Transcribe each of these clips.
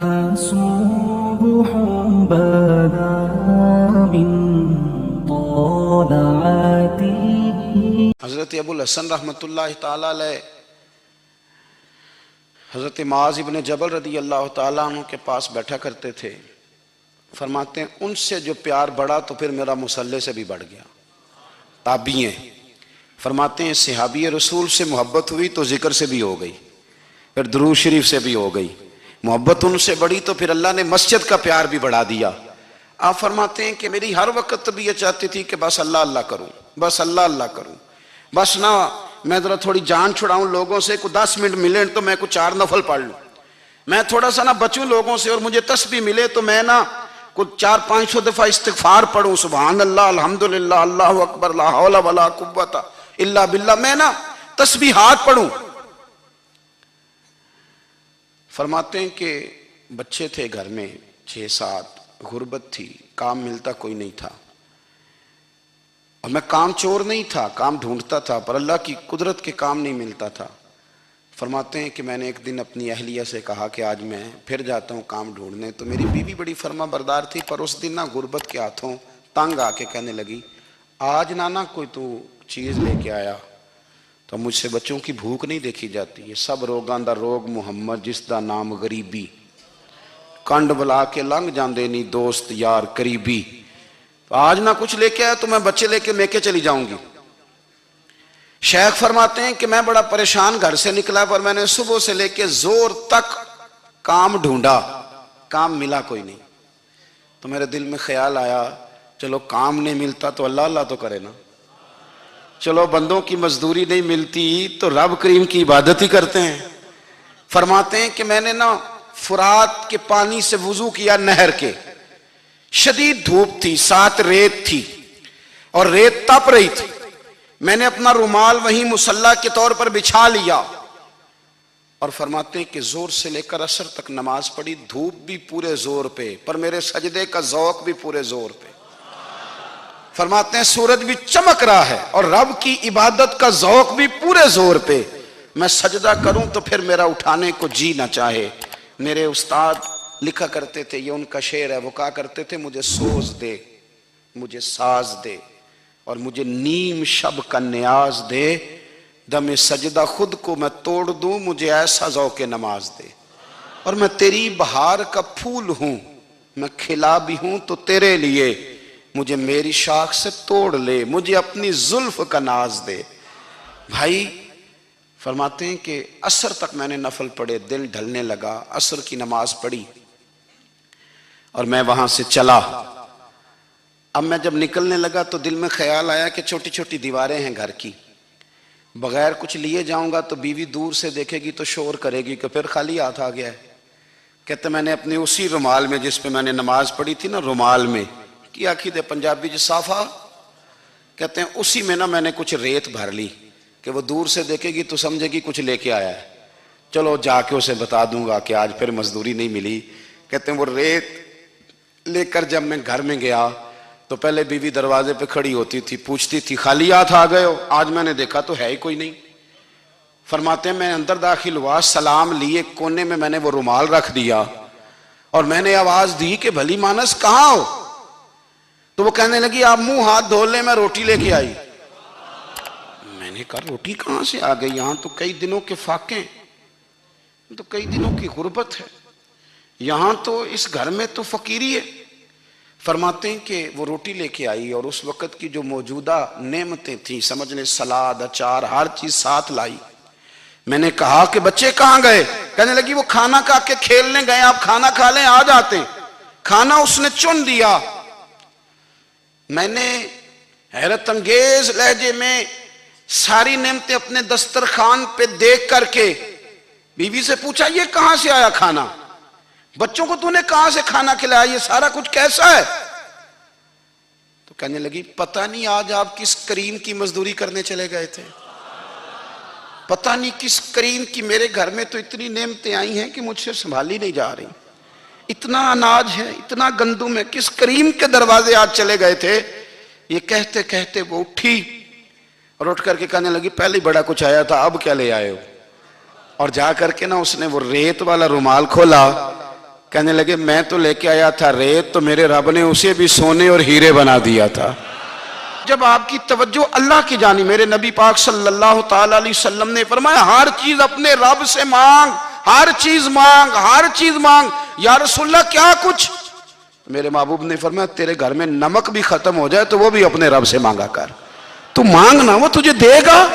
صبح بدا من طلعته۔ حضرت ابو الحسن رحمۃ اللہ تعالیٰ علیہ حضرت معاذ ابن جبل رضی اللہ تعالیٰ عنہ کے پاس بیٹھا کرتے تھے۔ فرماتے ہیں ان سے جو پیار بڑھا تو پھر میرا مصلی سے بھی بڑھ گیا۔ تابعی ہیں، فرماتے ہیں صحابی رسول سے محبت ہوئی تو ذکر سے بھی ہو گئی، پھر درود شریف سے بھی ہو گئی۔ محبت ان سے بڑھی تو پھر اللہ نے مسجد کا پیار بھی بڑھا دیا۔ آپ فرماتے ہیں کہ میری ہر وقت طبیعت چاہتی تھی کہ بس اللہ اللہ کروں، بس اللہ اللہ کروں، بس نہ میں ذرا تھوڑی جان چھڑاؤں لوگوں سے، کوئی 10 منٹ ملے تو میں کچھ 4 نفل پڑھ لوں، میں تھوڑا سا نہ بچوں لوگوں سے، اور مجھے تسبیح ملے تو میں نہ کچھ 400-500 دفعہ استغفار پڑھوں، سبحان اللہ الحمدللہ اللہ اکبر لا حول ولا قوت الا باللہ، میں نہ تسبیحات پڑھوں۔ فرماتے ہیں کہ بچے تھے گھر میں 6-7، غربت تھی، کام ملتا کوئی نہیں تھا، اور میں کام چور نہیں تھا، کام ڈھونڈتا تھا، پر اللہ کی قدرت کے کام نہیں ملتا تھا۔ فرماتے ہیں کہ میں نے ایک دن اپنی اہلیہ سے کہا کہ آج میں پھر جاتا ہوں کام ڈھونڈنے، تو میری بیوی بڑی فرما بردار تھی، پر اس دن نہ غربت کے ہاتھوں تنگ آ کے کہنے لگی آج نانا کوئی تو چیز لے کے آیا، تو مجھ سے بچوں کی بھوک نہیں دیکھی جاتی، یہ سب روگاں دا روگ محمد جس دا نام غریبی، کنڈ بلا کے لنگ جاندے نہیں دوست یار قریبی، تو آج نہ کچھ لے کے آیا تو میں بچے لے کے میکے چلی جاؤں گی۔ شیخ فرماتے ہیں کہ میں بڑا پریشان گھر سے نکلا، پر میں نے صبح سے لے کے زور تک کام ڈھونڈا، کام ملا کوئی نہیں، تو میرے دل میں خیال آیا چلو کام نہیں ملتا تو اللہ اللہ تو کرے نا، چلو بندوں کی مزدوری نہیں ملتی تو رب کریم کی عبادت ہی کرتے ہیں۔ فرماتے ہیں کہ میں نے نا فرات کے پانی سے وضو کیا، نہر کے، شدید دھوپ تھی، ساتھ ریت تھی اور ریت تپ رہی تھی، میں نے اپنا رومال وہیں مصلی کے طور پر بچھا لیا، اور فرماتے ہیں کہ زور سے لے کر عصر تک نماز پڑھی، دھوپ بھی پورے زور پہ، پر میرے سجدے کا ذوق بھی پورے زور پہ۔ فرماتے ہیں سورج بھی چمک رہا ہے اور رب کی عبادت کا ذوق بھی پورے زور پہ، میں سجدہ کروں تو پھر میرا اٹھانے کو جی نہ چاہے۔ میرے استاد لکھا کرتے تھے، یہ ان کا شعر ہے، وہ کہا کرتے تھے مجھے سوز دے، مجھے ساز دے، اور مجھے نیم شب کا نیاز دے، دم سجدہ خود کو میں توڑ دوں، مجھے ایسا ذوق نماز دے، اور میں تیری بہار کا پھول ہوں، میں کھلا بھی ہوں تو تیرے لیے، مجھے میری شاخ سے توڑ لے، مجھے اپنی زلف کا ناز دے۔ بھائی فرماتے ہیں کہ عصر تک میں نے نفل پڑھے، دل ڈھلنے لگا، عصر کی نماز پڑھی اور میں وہاں سے چلا۔ اب میں جب نکلنے لگا تو دل میں خیال آیا کہ چھوٹی چھوٹی دیواریں ہیں گھر کی، بغیر کچھ لیے جاؤں گا تو بیوی دور سے دیکھے گی تو شور کرے گی کہ پھر خالی ہاتھ آ گیا ہے۔ کہتے میں نے اپنے اسی رومال میں جس پہ میں نے نماز پڑھی تھی نا، رومال میں کی آخی دے پنجابی جو صافہ کہتے ہیں، اسی میں نا میں نے کچھ ریت بھر لی کہ وہ دور سے دیکھے گی تو سمجھے گی کچھ لے کے آیا ہے، چلو جا کے اسے بتا دوں گا کہ آج پھر مزدوری نہیں ملی۔ کہتے ہیں وہ ریت لے کر جب میں گھر میں گیا تو پہلے بیوی دروازے پہ کھڑی ہوتی تھی، پوچھتی تھی خالی ہاتھ آ گئے ہو؟ آج میں نے دیکھا تو ہے ہی کوئی نہیں۔ فرماتے ہیں میں اندر داخل ہوا، سلام لیے، کونے میں نے وہ رومال رکھ دیا اور میں نے آواز دی کہ بھلی مانس کہاں ہو؟ تو وہ کہنے لگی آپ منہ ہاتھ دھو لیں، میں روٹی لے کے آئی۔ میں نے کہا روٹی کہاں سے آ گئی؟ یہاں تو کئی دنوں کے فاقے، تو کئی دنوں کی غربت ہے، یہاں تو اس گھر میں تو فقیری ہے۔ فرماتے ہیں کہ وہ روٹی لے کے آئی اور اس وقت کی جو موجودہ نعمتیں تھیں، سمجھ لیں سلاد، اچار، ہر چیز ساتھ لائی۔ میں نے کہا کہ بچے کہاں گئے؟ کہنے لگی وہ کھانا کھا کے کھیلنے گئے، آپ کھانا کھا لیں آ جاتے۔ کھانا اس نے چن دیا۔ میں نے حیرت انگیز لہجے میں ساری نعمتیں اپنے دسترخوان پہ دیکھ کر کے بیوی سے پوچھا یہ کہاں سے آیا کھانا؟ بچوں کو تو نے کہاں سے کھانا کھلایا؟ یہ سارا کچھ کیسا ہے؟ تو کہنے لگی پتہ نہیں آج آپ کس کریم کی مزدوری کرنے چلے گئے تھے، پتہ نہیں کس کریم کی، میرے گھر میں تو اتنی نعمتیں آئی ہیں کہ مجھ سے سنبھالی نہیں جا رہی، اتنا اناج ہے، اتنا گندم ہے، کس کریم کے دروازے آج چلے گئے تھے؟ یہ کہتے کہتے وہ اٹھی اور اٹھ کر کے کہنے لگی پہلے بڑا کچھ آیا تھا، اب کیا لے آئے ہو؟ اور جا کر کے نا اس نے وہ ریت والا رومال کھولا کہنے لگے میں تو لے کے آیا تھا ریت، تو میرے رب نے اسے بھی سونے اور ہیرے بنا دیا تھا۔ جب آپ کی توجہ اللہ کی جانب، میرے نبی پاک صلی اللہ تعالی علیہ وسلم نے فرمایا ہر چیز اپنے رب سے مانگ، ہر چیز مانگ، ہر چیز مانگ۔ یا رسول اللہ کیا کچھ؟ میرے محبوب نے فرمایا تیرے گھر میں نمک بھی ختم ہو جائے تو وہ بھی اپنے رب سے مانگا کر، تو مانگنا وہ تجھے دے گا،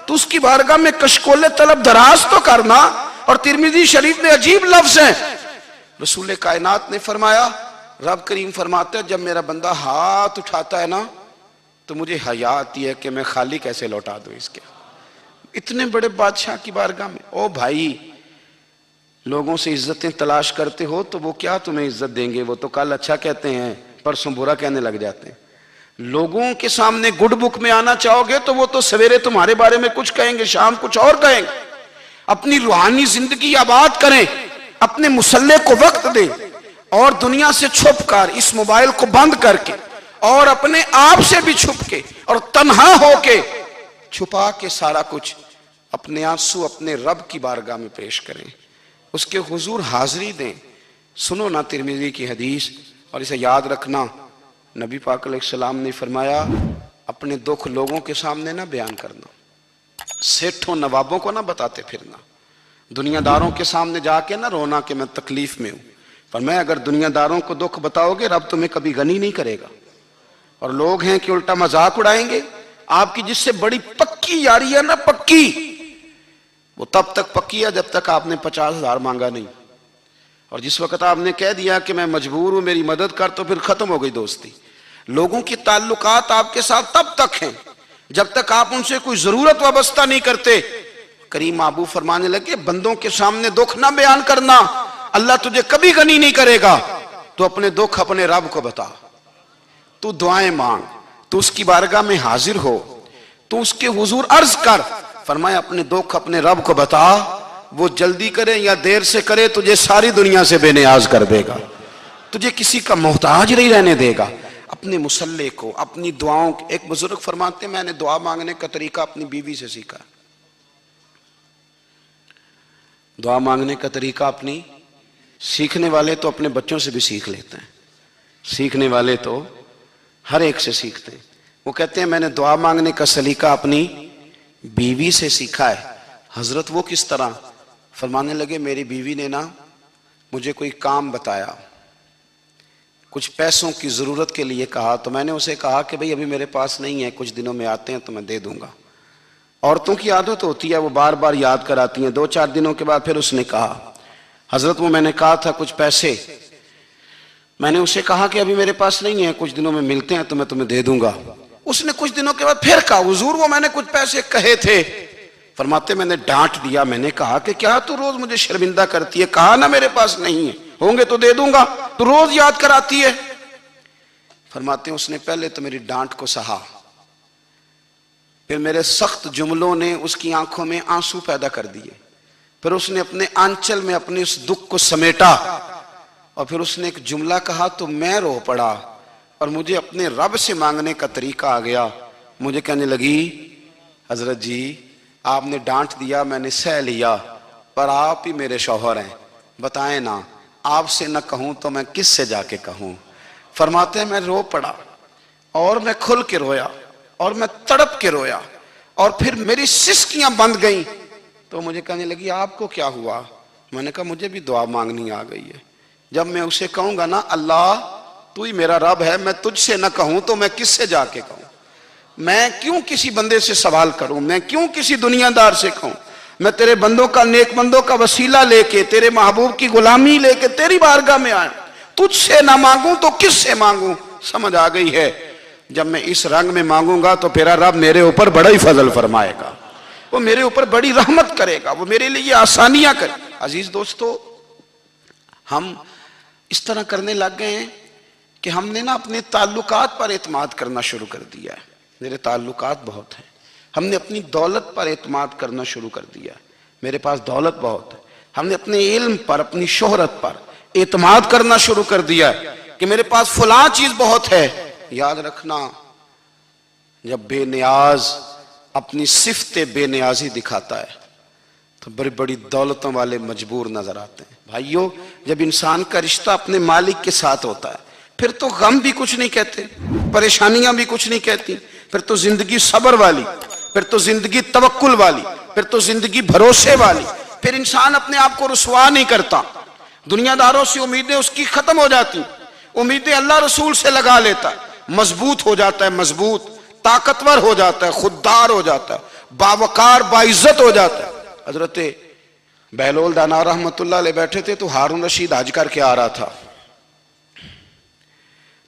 تو اس کی بارگاہ میں کشکول طلب دراز تو کرنا۔ اور ترمذی شریف میں عجیب لفظ ہیں، رسول کائنات نے فرمایا، رب کریم فرماتا ہے جب میرا بندہ ہاتھ اٹھاتا ہے نا تو مجھے حیا آتی ہے کہ میں خالی کیسے لوٹا دوں اس کے۔ اتنے بڑے بادشاہ کی بارگاہ میں، او بھائی لوگوں سے عزتیں تلاش کرتے ہو تو وہ کیا تمہیں عزت دیں گے؟ وہ تو کل اچھا کہتے ہیں پرسوں برا کہنے لگ جاتے ہیں۔ لوگوں کے سامنے گڈ بک میں آنا چاہو گے تو وہ تو سویرے تمہارے بارے میں کچھ کہیں گے، شام کچھ اور کہیں گے۔ اپنی روحانی زندگی آباد کریں، اپنے مسلح کو وقت دیں، اور دنیا سے چھپ کر اس موبائل کو بند کر کے اور اپنے آپ سے بھی چھپ کے اور تنہا ہو کے چھپا کے سارا کچھ اپنے آنسو اپنے رب کی بارگاہ میں پیش کریں، اس کے حضور حاضری دیں۔ سنو نا ترمذی کی حدیث، اور اسے یاد رکھنا، نبی پاک علیہ السلام نے فرمایا اپنے دکھ لوگوں کے سامنے نہ بیان کرنا، سیٹھوں نوابوں کو نہ بتاتے پھرنا، دنیا داروں کے سامنے جا کے نہ رونا کہ میں تکلیف میں ہوں۔ فرمایا اگر دنیا داروں کو دکھ بتاؤ گے رب تمہیں کبھی غنی نہیں کرے گا، اور لوگ ہیں کہ الٹا مذاق اڑائیں گے۔ آپ کی جس سے بڑی پکی یاری ہے نا، پکی، وہ تب تک پکی ہے جب تک آپ نے 50,000 مانگا نہیں، اور جس وقت آپ نے کہہ دیا کہ میں مجبور ہوں میری مدد کر تو پھر ختم ہو گئی دوستی۔ لوگوں کی تعلقات آپ کے ساتھ تب تک ہیں جب تک آپ ان سے کوئی ضرورت وابستہ نہیں کرتے۔ کریم محبوب فرمانے لگے بندوں کے سامنے دکھ نہ بیان کرنا، اللہ تجھے کبھی غنی نہیں کرے گا، تو اپنے دکھ اپنے رب کو بتا، تو دعائیں مانگ، تو اس کی بارگاہ میں حاضر ہو، تو اس کے حضور عرض کر۔ فرمایا اپنے دکھ اپنے رب کو بتا، وہ جلدی کرے یا دیر سے کرے تجھے ساری دنیا سے بے نیاز کر دے گا، تجھے کسی کا محتاج نہیں رہنے دے گا۔ اپنے مسلح کو، اپنی دعاؤں، ایک بزرگ فرماتے ہیں میں نے دعا مانگنے کا طریقہ اپنی بیوی سے سیکھا، دعا مانگنے کا طریقہ اپنی، سیکھنے والے تو اپنے بچوں سے بھی سیکھ لیتے ہیں، سیکھنے والے تو ہر ایک سے سیکھتے ہیں۔ وہ کہتے ہیں میں نے دعا مانگنے کا سلیقہ اپنی بیوی سے سیکھا ہے۔ حضرت وہ کس طرح؟ فرمانے لگے میری بیوی نے نا مجھے کوئی کام بتایا، کچھ پیسوں کی ضرورت کے لیے کہا، تو میں نے اسے کہا کہ بھئی ابھی میرے پاس نہیں ہے، کچھ دنوں میں آتے ہیں تو میں دے دوں گا۔ عورتوں کی عادت ہوتی ہے وہ بار بار یاد کراتی ہیں، 2-4 دنوں کے بعد پھر اس نے کہا حضرت وہ میں نے کہا تھا کچھ پیسے، میں نے اسے کہا کہ ابھی میرے پاس نہیں ہے، کچھ دنوں میں ملتے ہیں تو میں تمہیں دے دوں گا۔ اس نے کچھ دنوں کے بعد پھر کہا حضور وہ میں نے کچھ پیسے کہے تھے۔ فرماتے میں نے ڈانٹ دیا، میں نے کہا کہ کیا تو روز مجھے شرمندہ کرتی ہے، کہا نا میرے پاس نہیں ہے، ہوں گے تو دے دوں گا، تو روز یاد کراتی ہے۔ فرماتے ہیں اس نے پہلے تو میری ڈانٹ کو سہا، پھر میرے سخت جملوں نے اس کی آنکھوں میں آنسو پیدا کر دیے، پھر اس نے اپنے آنچل میں اپنے اس دکھ کو سمیٹا، اور پھر اس نے ایک جملہ کہا تو میں رو پڑا، اور مجھے اپنے رب سے مانگنے کا طریقہ آ گیا۔ مجھے کہنے لگی حضرت جی آپ نے ڈانٹ دیا، میں نے سہ لیا، پر آپ ہی میرے شوہر ہیں، بتائیں نا آپ سے نہ کہوں تو میں کس سے جا کے کہوں۔ فرماتے ہیں میں رو پڑا، اور میں کھل کے رویا، اور میں تڑپ کے رویا، اور پھر میری سسکیاں بند گئیں۔ تو مجھے کہنے لگی آپ کو کیا ہوا؟ میں نے کہا مجھے بھی دعا مانگنی آ گئی ہے، جب میں اسے کہوں گا نا اللہ تو ہی میرا رب ہے، میں تجھ سے نہ کہوں تو میں کس سے جا کے کہوں؟ میں کیوں کسی بندے سے سوال کروں؟ میں کیوں کسی دنیا دار سے کہوں؟ میں تیرے بندوں کا، نیک بندوں کا وسیلہ لے کے، تیرے محبوب کی غلامی لے کے تیری بارگاہ میں آیا، تجھ سے نہ مانگوں تو کس سے مانگوں؟ سمجھ آ گئی ہے جب میں اس رنگ میں مانگوں گا تو پھر رب میرے اوپر بڑا ہی فضل فرمائے گا، وہ میرے اوپر بڑی رحمت کرے گا، وہ میرے لیے آسانیاں کرے۔ عزیز دوستو ہم اس طرح کرنے لگ گئے ہیں کہ ہم نے نا اپنے تعلقات پر اعتماد کرنا شروع کر دیا ہے۔ میرے تعلقات بہت ہیں، ہم نے اپنی دولت پر اعتماد کرنا شروع کر دیا ہے، میرے پاس دولت بہت ہے، ہم نے اپنے علم پر، اپنی شہرت پر اعتماد کرنا شروع کر دیا ہے کہ میرے پاس فلاں چیز بہت ہے۔ یاد رکھنا جب بے نیاز اپنی صفت بے نیازی دکھاتا ہے تو بڑی بڑی دولتوں والے مجبور نظر آتے ہیں۔ بھائیوں، جب انسان کا رشتہ اپنے مالک کے ساتھ ہوتا ہے پھر تو غم بھی کچھ نہیں کہتے، پریشانیاں بھی کچھ نہیں کہتی، پھر تو زندگی صبر والی، پھر تو زندگی توکل والی، پھر تو زندگی بھروسے والی، پھر انسان اپنے آپ کو رسوا نہیں کرتا، دنیا داروں سے امیدیں اس کی ختم ہو جاتی، امیدیں اللہ رسول سے لگا لیتا ہے، مضبوط ہو جاتا ہے، مضبوط، طاقتور ہو جاتا ہے، خوددار ہو جاتا ہے، باوقار باعزت ہو جاتا ہے۔ حضرت بہلول دانا رحمت اللہ علیہ بیٹھے تھے تو ہارون رشید حج کر کے آ رہا تھا،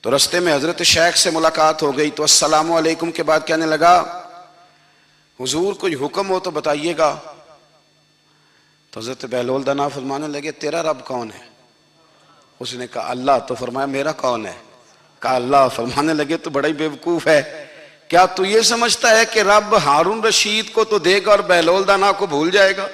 تو رستے میں حضرت شیخ سے ملاقات ہو گئی تو السلام علیکم کے بعد کہنے لگا حضور کوئی حکم ہو تو بتائیے گا۔ تو حضرت بہلول دانا فرمانے لگے تیرا رب کون ہے؟ اس نے کہا اللہ۔ تو فرمایا میرا کون ہے؟ کہا اللہ۔ فرمانے لگے تو بڑا ہی بیوقوف ہے، کیا تو یہ سمجھتا ہے کہ رب ہارون رشید کو تو دے گا اور بہلول دانا کو بھول جائے گا؟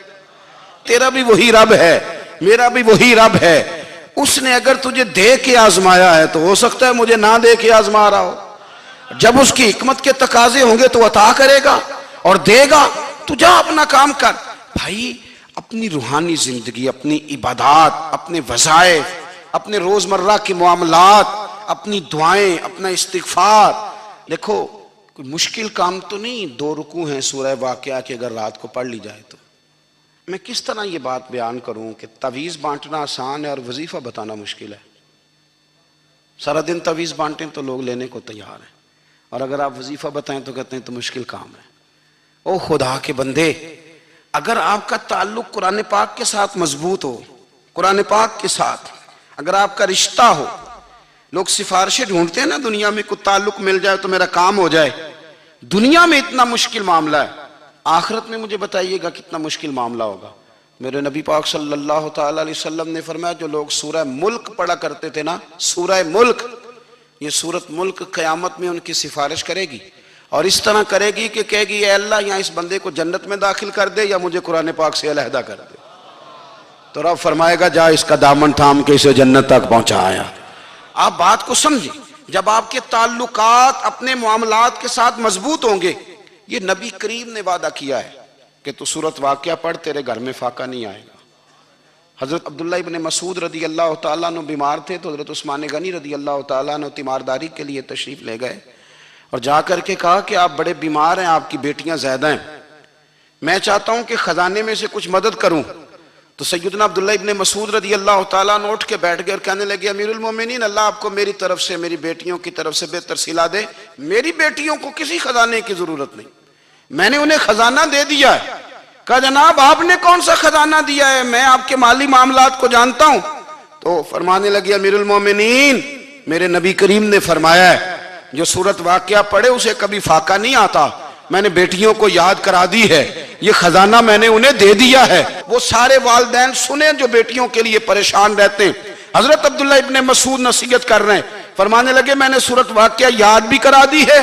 تیرا بھی وہی رب ہے، میرا بھی وہی رب ہے، اس نے اگر تجھے دے کے آزمایا ہے تو ہو سکتا ہے مجھے نہ دے کے آزما رہا ہو، جب اس کی حکمت کے تقاضے ہوں گے تو عطا کرے گا اور دے گا، تو جا اپنا کام کر۔ بھائی اپنی روحانی زندگی، اپنی عبادات، اپنے وظائف، اپنے روزمرہ کے معاملات، اپنی دعائیں، اپنا استغفار، دیکھو کوئی مشکل کام تو نہیں، 2 رکوع ہیں سورہ واقعہ کے اگر رات کو پڑھ لی جائے تو۔ میں کس طرح یہ بات بیان کروں کہ تعویذ بانٹنا آسان ہے اور وظیفہ بتانا مشکل ہے؟ سارا دن تعویذ بانٹیں تو لوگ لینے کو تیار ہیں، اور اگر آپ وظیفہ بتائیں تو کہتے ہیں تو مشکل کام ہے۔ او خدا کے بندے، اگر آپ کا تعلق قرآن پاک کے ساتھ مضبوط ہو، قرآن پاک کے ساتھ اگر آپ کا رشتہ ہو، لوگ سفارشیں ڈھونڈتے ہیں نا دنیا میں، کوئی تعلق مل جائے تو میرا کام ہو جائے، دنیا میں اتنا مشکل معاملہ ہے، آخرت میں مجھے بتائیے گا کتنا مشکل معاملہ ہوگا۔ میرے نبی پاک صلی اللہ تعالی علیہ وسلم نے فرمایا جو لوگ سورہ ملک پڑھا کرتے تھے نا، سورہ ملک، یہ سورت ملک قیامت میں ان کی سفارش کرے گی، اور اس طرح کرے گی کہ کہے گی اے اللہ یہاں اس بندے کو جنت میں داخل کر دے یا مجھے قرآن پاک سے علیحدہ کر دے، تو رب فرمائے گا جا اس کا دامن تھام کے اسے جنت تک پہنچایا۔ آپ بات کو سمجھیں، جب آپ کے تعلقات اپنے معاملات کے ساتھ مضبوط ہوں گے، یہ نبی کریم نے وعدہ کیا ہے کہ تو سورت واقعہ پڑھ تیرے گھر میں فاقہ نہیں آئے گا۔ حضرت عبداللہ ابن مسعود رضی اللہ تعالیٰ عنہ بیمار تھے تو حضرت عثمان غنی رضی اللہ تعالیٰ عنہ تیمارداری کے لیے تشریف لے گئے اور جا کر کے کہا کہ آپ بڑے بیمار ہیں، آپ کی بیٹیاں زیادہ ہیں، میں چاہتا ہوں کہ خزانے میں سے کچھ مدد کروں۔ تو سیدنا عبداللہ ابن مسعود رضی اللہ تعالیٰ عنہ اٹھ کے بیٹھ گئے اور کہنے لگے امیر المومنین، اللہ آپ کو میری طرف سے، میری بیٹیوں کی طرف سے بہتر صلہ دے، میری بیٹیوں کو کسی خزانے کی ضرورت نہیں، میں نے انہیں خزانہ دے دیا ہے۔ کہا جناب آپ نے کون سا خزانہ دیا ہے، میں آپ کے مالی معاملات کو جانتا ہوں۔ تو فرمانے لگے امیر المومنین، میرے نبی کریم نے فرمایا ہے جو سورت واقعہ پڑھے اسے کبھی فاقہ نہیں آتا، میں نے بیٹیوں کو یاد کرا دی ہے، یہ خزانہ میں نے انہیں دے دیا ہے۔ وہ سارے والدین سنیں جو بیٹیوں کے لیے پریشان رہتے ہیں۔ حضرت عبداللہ ابن مسعود نصیحت کر رہے ہیں، فرمانے لگے میں نے سورت واقعہ یاد بھی کرا دی ہے،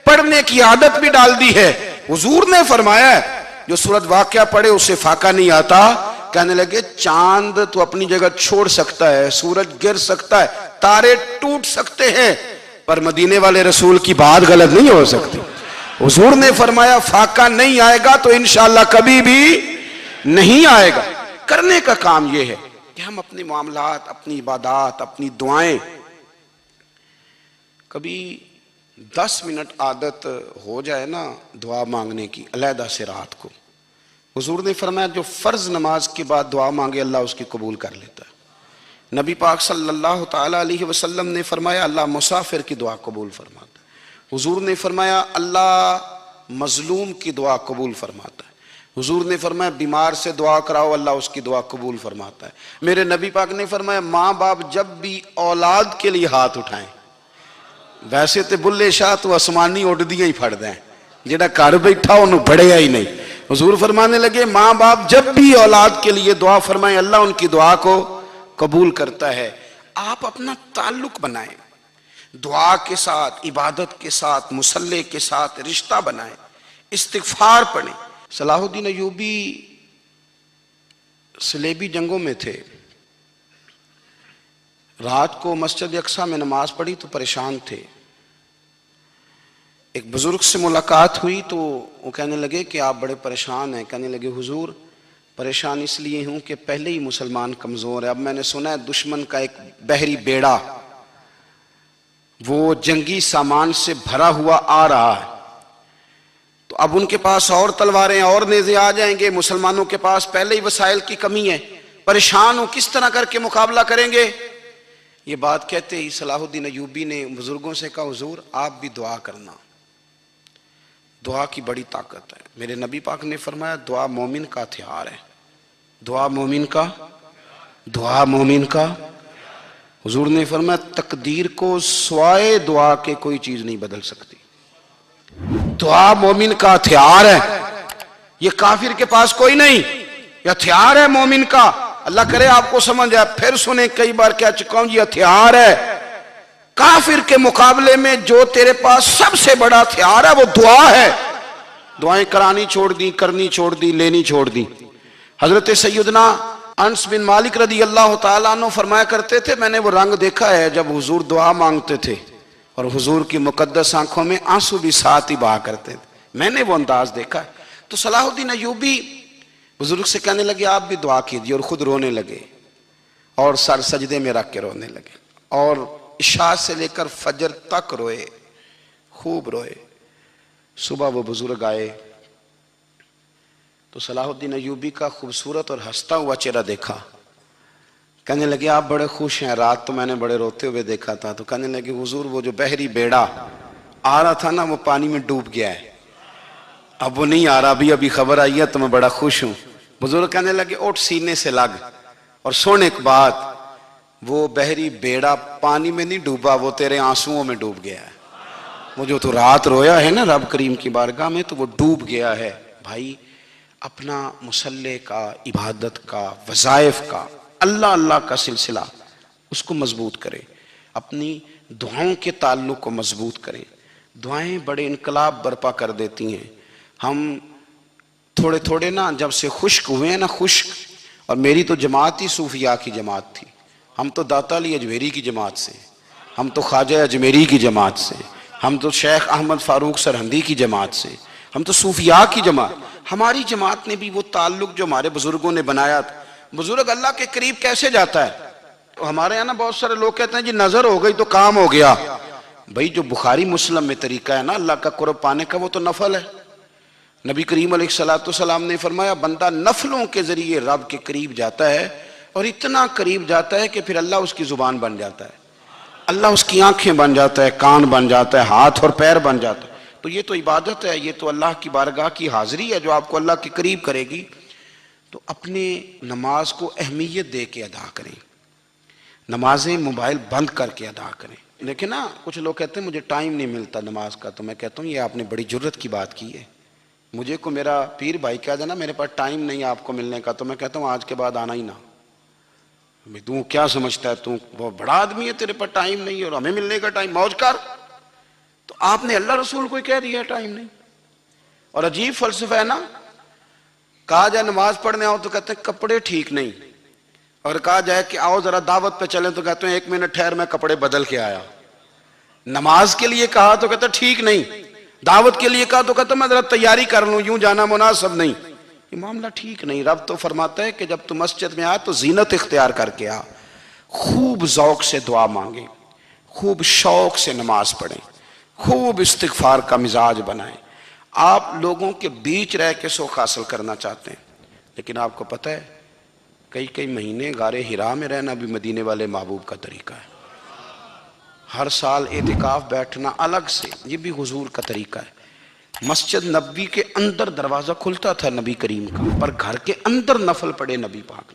پڑھنے کی عادت بھی ڈال دی ہے، حضور نے فرمایا ہے جو سورت واقعہ پڑھے اسے فاقہ نہیں آتا۔ کہنے لگے چاند تو اپنی جگہ چھوڑ سکتا ہے، سورج گر سکتا ہے، تارے ٹوٹ سکتے ہیں، پر مدینے والے رسول کی بات غلط نہیں ہو سکتی۔ حضور نے فرمایا فاقہ نہیں آئے گا تو انشاءاللہ کبھی بھی نہیں آئے گا۔ کرنے کا کام یہ ہے کہ ہم اپنے معاملات، اپنی عبادات، اپنی دعائیں، کبھی 10 منٹ عادت ہو جائے نا دعا مانگنے کی علیحدہ سے رات کو، حضور نے فرمایا جو فرض نماز کے بعد دعا مانگے اللہ اس کی قبول کر لیتا ہے۔ نبی پاک صلی اللہ تعالی علیہ وسلم نے فرمایا اللہ مسافر کی دعا قبول فرماتا ہے۔ حضور نے فرمایا اللہ مظلوم کی دعا قبول فرماتا ہے۔ حضور نے فرمایا بیمار سے دعا کراؤ اللہ اس کی دعا قبول فرماتا ہے۔ میرے نبی پاک نے فرمایا ماں باپ جب بھی اولاد کے لیے ہاتھ اٹھائیں، ویسے تے بلے شاہ تو آسمانی اڑ دیا ہی پھڑ دیں، جڑا گھر بیٹھا انہوں بڑھیا ہی نہیں۔ حضور فرمانے لگے ماں باپ جب بھی اولاد کے لیے دعا فرمائیں اللہ ان کی دعا کو قبول کرتا ہے۔ آپ اپنا تعلق بنائیں، دعا کے ساتھ، عبادت کے ساتھ، مصلی کے ساتھ رشتہ بنائیں، استغفار پڑھیں۔ صلاح الدین ایوبی صلیبی جنگوں میں تھے، رات کو مسجد اقصی میں نماز پڑھی تو پریشان تھے، ایک بزرگ سے ملاقات ہوئی تو وہ کہنے لگے کہ آپ بڑے پریشان ہیں، کہنے لگے حضور پریشان اس لیے ہوں کہ پہلے ہی مسلمان کمزور ہے. اب میں نے سنا ہے دشمن کا ایک بحری بیڑا وہ جنگی سامان سے بھرا ہوا آ رہا ہے. تو اب ان کے پاس اور تلواریں اور نیزے آ جائیں گے. مسلمانوں کے پاس پہلے ہی وسائل کی کمی ہے. پریشان ہوں کس طرح کر کے مقابلہ کریں گے. یہ بات کہتے ہی صلاح الدین ایوبی نے بزرگوں سے کہا حضور آپ بھی دعا کرنا. دعا کی بڑی طاقت ہے. میرے نبی پاک نے فرمایا دعا مومن کا ہتھیار ہے. دعا مومن کا حضور نے فرمایا تقدیر کو سوائے دعا کے کوئی چیز نہیں بدل سکتی. دعا مومن کا ہتھیار ہے. یہ کافر کے پاس کوئی نہیں. یہ ہتھیار ہے مومن کا. اللہ کرے آپ کو سمجھ آئے. پھر سنیں کئی بار کہہ چکا ہوں یہ ہتھیار ہے. کافر کے مقابلے میں جو تیرے پاس سب سے بڑا ہتھیار ہے وہ دعا ہے. دعائیں کرانی چھوڑ دی, کرنی چھوڑ دی, لینی چھوڑ دی. حضرت سیدنا انس بن مالک رضی اللہ تعالیٰ عنہ فرمایا کرتے تھے میں نے وہ رنگ دیکھا ہے جب حضور دعا مانگتے تھے اور حضور کی مقدس آنکھوں میں آنسو بھی ساتھ ہی بہا کرتے تھے. میں نے وہ انداز دیکھا ہے. تو صلاح الدین ایوبی بزرگ سے کہنے لگے آپ بھی دعا کیجیے, اور خود رونے لگے اور سر سجدے میں رکھ کے رونے لگے اور عشاء سے لے کر فجر تک روئے, خوب روئے. صبح وہ بزرگ آئے تو صلاح الدین ایوبی کا خوبصورت اور ہنستا ہوا چہرہ دیکھا. کہنے لگے آپ بڑے خوش ہیں, رات تو میں نے بڑے روتے ہوئے دیکھا تھا. تو کہنے لگے حضور وہ جو بحری بیڑا آ رہا تھا نا وہ پانی میں ڈوب گیا ہے, اب وہ نہیں آ رہا. ابھی خبر آئی ہے تو میں بڑا خوش ہوں. بزرگ کہنے لگے اٹھ سینے سے لگ اور سن ایک بات, وہ بحری بیڑا پانی میں نہیں ڈوبا, وہ تیرے آنسوؤں میں ڈوب گیا ہے. وہ جو تو رات رویا ہے نا رب کریم کی بارگاہ میں تو وہ ڈوب گیا ہے. بھائی اپنا مصلح کا, عبادت کا, وظائف کا, اللہ اللہ کا سلسلہ اس کو مضبوط کرے. اپنی دعاؤں کے تعلق کو مضبوط کرے. دعائیں بڑے انقلاب برپا کر دیتی ہیں. ہم تھوڑے تھوڑے نا جب سے خشک ہوئے ہیں نا, خشک, اور میری تو جماعت ہی صوفیاء کی جماعت تھی. ہم تو داتا علی اجمیری کی جماعت سے, ہم تو خواجہ اجمیری کی جماعت سے, ہم تو شیخ احمد فاروق سرہندی کی جماعت سے, ہم تو صوفیاء کی جماعت. ہماری جماعت نے بھی وہ تعلق جو ہمارے بزرگوں نے بنایا تھا. بزرگ اللہ کے قریب کیسے جاتا ہے؟ تو ہمارے یہاں نا بہت سارے لوگ کہتے ہیں جی نظر ہو گئی تو کام ہو گیا. بھائی جو بخاری مسلم میں طریقہ ہے نا اللہ کا قرب پانے کا وہ تو نفل ہے. نبی کریم علیہ السلام نے فرمایا بندہ نفلوں کے ذریعے رب کے قریب جاتا ہے, اور اتنا قریب جاتا ہے کہ پھر اللہ اس کی زبان بن جاتا ہے, اللہ اس کی آنکھیں بن جاتا ہے, کان بن جاتا ہے, ہاتھ اور پیر بن جاتا ہے. تو یہ تو عبادت ہے, یہ تو اللہ کی بارگاہ کی حاضری ہے جو آپ کو اللہ کے قریب کرے گی. تو اپنے نماز کو اہمیت دے کے ادا کریں. نمازیں موبائل بند کر کے ادا کریں. لیکن نا کچھ لوگ کہتے ہیں مجھے ٹائم نہیں ملتا نماز کا. تو میں کہتا ہوں یہ آپ نے بڑی جرت کی بات کی ہے. مجھے کو میرا پیر بھائی کہا جائے نا میرے پاس ٹائم نہیں آپ کو ملنے کا, تو میں کہتا ہوں آج کے بعد آنا ہی نہ. تو کیا سمجھتا ہے, تو بہت بڑا آدمی ہے, تیرے پاس ٹائم نہیں اور ہمیں ملنے کا ٹائم, موج کر. تو آپ نے اللہ رسول کو کہہ دیا ٹائم نہیں. اور عجیب فلسفہ ہے نا, کہا جائے نماز پڑھنے آؤ تو کہتے ہیں کپڑے ٹھیک نہیں, اور کہا جائے کہ آؤ ذرا دعوت پہ چلیں تو کہتے ہیں 1 منٹ ٹھہر میں کپڑے بدل کے آیا. نماز کے لیے کہا تو کہتے ہیں ٹھیک نہیں, دعوت کے لیے کہا تو کہتے ہیں میں ذرا تیاری کر لوں, یوں جانا مناسب نہیں. یہ معاملہ ٹھیک نہیں. رب تو فرماتا ہے کہ جب تو مسجد میں آ تو زینت اختیار کر کے آ, خوب ذوق سے دعا مانگیں, خوب شوق سے نماز پڑھیں, خوب استغفار کا مزاج بنائیں. آپ لوگوں کے بیچ رہ کے سوکھ حاصل کرنا چاہتے ہیں, لیکن آپ کو پتہ ہے کئی مہینے غار حرا میں رہنا بھی مدینے والے محبوب کا طریقہ ہے. ہر سال اعتکاف بیٹھنا الگ سے, یہ بھی حضور کا طریقہ ہے. مسجد نبوی کے اندر دروازہ کھلتا تھا نبی کریم کا, پر گھر کے اندر نفل پڑے نبی پاک.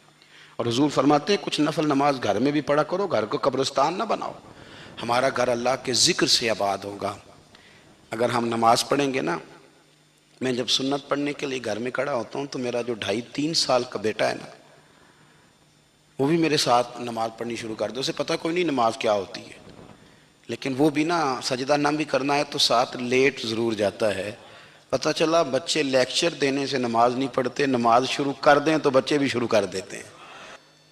اور حضور فرماتے ہیں کچھ نفل نماز گھر میں بھی پڑھا کرو, گھر کو قبرستان نہ بناؤ. ہمارا گھر اللہ کے ذکر سے آباد ہوگا. اگر ہم نماز پڑھیں گے نا, میں جب سنت پڑھنے کے لیے گھر میں کھڑا ہوتا ہوں تو میرا جو 2.5-3 سال کا بیٹا ہے نا, وہ بھی میرے ساتھ نماز پڑھنی شروع کر دے. اسے پتہ کوئی نہیں نماز کیا ہوتی ہے, لیکن وہ بھی نا سجدہ نہ بھی کرنا ہے تو ساتھ لیٹ ضرور جاتا ہے. پتہ چلا بچے لیکچر دینے سے نماز نہیں پڑھتے, نماز شروع کر دیں تو بچے بھی شروع کر دیتے ہیں.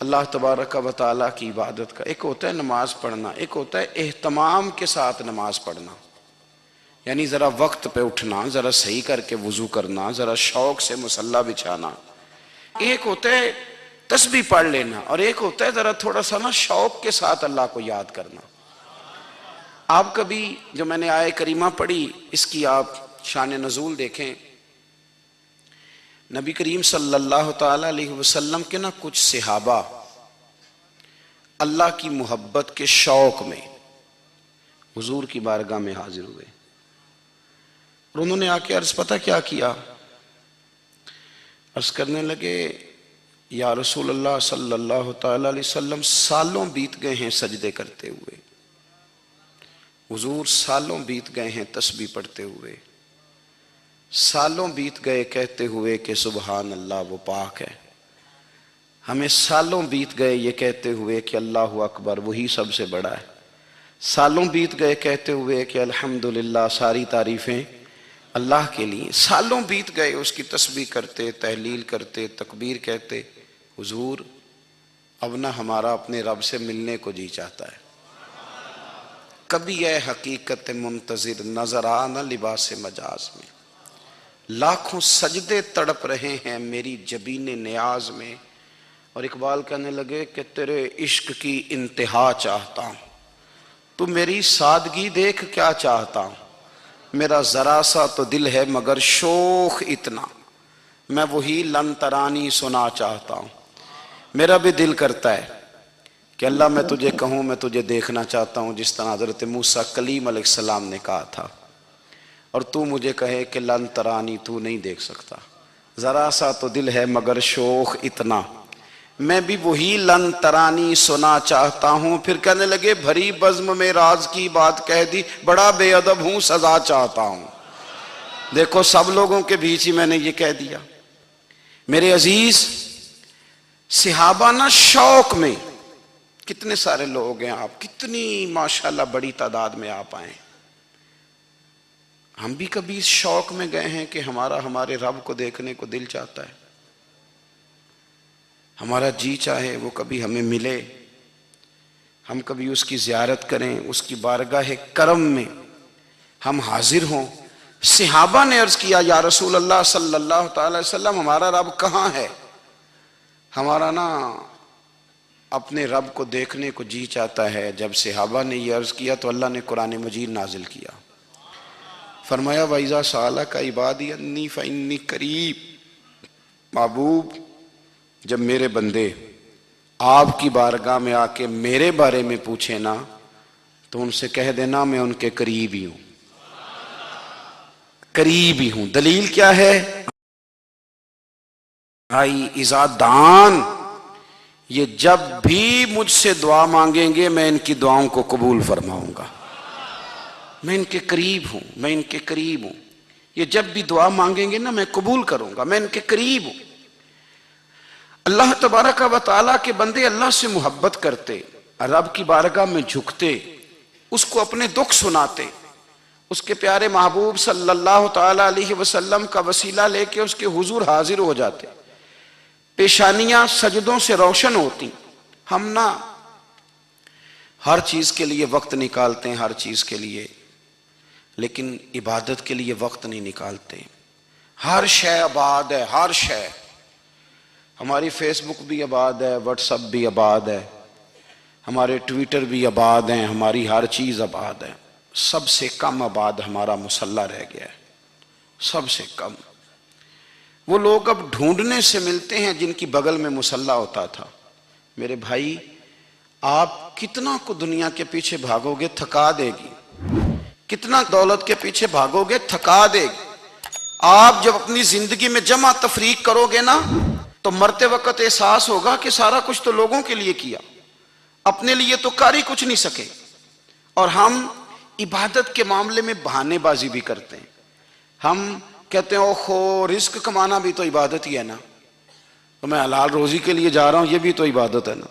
اللہ تبارک و تعالیٰ کی عبادت کا ایک ہوتا ہے نماز پڑھنا, ایک ہوتا ہے اہتمام کے ساتھ نماز پڑھنا. یعنی ذرا وقت پہ اٹھنا, ذرا صحیح کر کے وضو کرنا, ذرا شوق سے مصلی بچھانا. ایک ہوتا ہے تسبیح پڑھ لینا اور ایک ہوتا ہے ذرا تھوڑا سا نا شوق کے ساتھ اللہ کو یاد کرنا. آپ کبھی جو میں نے آیہ کریمہ پڑھی اس کی آپ شان نزول دیکھیں. نبی کریم صلی اللہ تعالی علیہ وسلم کے نا کچھ صحابہ اللہ کی محبت کے شوق میں حضور کی بارگاہ میں حاضر ہوئے اور انہوں نے آ کے عرض پتہ کیا کیا؟ عرض کرنے لگے یا رسول اللہ صلی اللہ تعالی علیہ وسلم سالوں بیت گئے ہیں سجدے کرتے ہوئے، حضور سالوں بیت گئے ہیں تسبیح پڑھتے ہوئے، سالوں بیت گئے کہتے ہوئے کہ سبحان اللہ وہ پاک ہے، ہمیں سالوں بیت گئے یہ کہتے ہوئے کہ اللہ اکبر وہی سب سے بڑا ہے، سالوں بیت گئے کہتے ہوئے کہ الحمدللہ ساری تعریفیں اللہ کے لیے، سالوں بیت گئے اس کی تسبیح کرتے، تحلیل کرتے، تکبیر کہتے. حضور اب نہ ہمارا اپنے رب سے ملنے کو جی چاہتا ہے. کبھی اے حقیقت منتظر نظر آ نہ لباس مجاز میں، لاکھوں سجدے تڑپ رہے ہیں میری جبین نیاز میں. اور اقبال کہنے لگے کہ تیرے عشق کی انتہا چاہتا ہوں، تو میری سادگی دیکھ کیا چاہتا ہوں، میرا ذرا سا تو دل ہے مگر شوق اتنا، میں وہی لن ترانی سنا چاہتا ہوں. میرا بھی دل کرتا ہے کہ اللہ میں تجھے کہوں میں تجھے دیکھنا چاہتا ہوں جس طرح حضرت موسیٰ کلیم علیہ السلام نے کہا تھا، اور تو مجھے کہے کہ لن ترانی تو نہیں دیکھ سکتا، ذرا سا تو دل ہے مگر شوق اتنا، میں بھی وہی لن ترانی سنا چاہتا ہوں. پھر کہنے لگے بھری بزم میں راز کی بات کہہ دی، بڑا بے ادب ہوں سزا چاہتا ہوں. دیکھو سب لوگوں کے بیچ ہی میں نے یہ کہہ دیا. میرے عزیز صحابہ نا شوق میں، کتنے سارے لوگ ہیں آپ، کتنی ماشاءاللہ بڑی تعداد میں آپ آئیں. ہم بھی کبھی اس شوق میں گئے ہیں کہ ہمارے رب کو دیکھنے کو دل چاہتا ہے، ہمارا جی چاہے وہ کبھی ہمیں ملے، ہم کبھی اس کی زیارت کریں، اس کی بارگاہ کرم میں ہم حاضر ہوں. صحابہ نے عرض کیا یا رسول اللہ صلی اللہ تعالی وسلم ہمارا رب کہاں ہے؟ ہمارا نا اپنے رب کو دیکھنے کو جی چاہتا ہے. جب صحابہ نے یہ عرض کیا تو اللہ نے قرآن مجید نازل کیا، فرمایا وَإِذَا سَأَلَكَ عِبَادِي أَنِّي فَإِنِّي قَرِيبٌ. محبوب جب میرے بندے آپ کی بارگاہ میں آ کے میرے بارے میں پوچھیں نا تو ان سے کہہ دینا میں ان کے قریب ہی ہوں، قریب ہی ہوں. دلیل کیا ہے؟ بھائی اذا دان، یہ جب بھی مجھ سے دعا مانگیں گے میں ان کی دعاؤں کو قبول فرماؤں گا، میں ان کے قریب ہوں، میں ان کے قریب ہوں. یہ جب بھی دعا مانگیں گے نا میں قبول کروں گا، میں ان کے قریب ہوں. اللہ تبارک و تعالیٰ کے بندے اللہ سے محبت کرتے، رب کی بارگاہ میں جھکتے، اس کو اپنے دکھ سناتے، اس کے پیارے محبوب صلی اللہ تعالی علیہ وسلم کا وسیلہ لے کے اس کے حضور حاضر ہو جاتے، پیشانیاں سجدوں سے روشن ہوتی. ہم نا ہر چیز کے لیے وقت نکالتے ہیں، ہر چیز کے لیے، لیکن عبادت کے لیے وقت نہیں نکالتے. ہر شے آباد ہے، ہر شے. ہماری فیس بک بھی آباد ہے، واٹس ایپ بھی آباد ہے، ہمارے ٹویٹر بھی آباد ہیں، ہماری ہر چیز آباد ہے. سب سے کم آباد ہمارا مصلی رہ گیا ہے، سب سے کم. وہ لوگ اب ڈھونڈنے سے ملتے ہیں جن کی بغل میں مصلی ہوتا تھا. میرے بھائی آپ کتنا کو دنیا کے پیچھے بھاگو گے تھکا دے گی، کتنا دولت کے پیچھے بھاگو گے تھکا دے گی. آپ جب اپنی زندگی میں جمع تفریق کرو گے نا تو مرتے وقت احساس ہوگا کہ سارا کچھ تو لوگوں کے لیے کیا، اپنے لیے تو کر ہی کچھ نہیں سکے. اور ہم عبادت کے معاملے میں بہانے بازی بھی کرتے ہیں. ہم کہتے ہیں اوہو رزق کمانا بھی تو عبادت ہی ہے نا، تو میں حلال روزی کے لیے جا رہا ہوں یہ بھی تو عبادت ہے نا.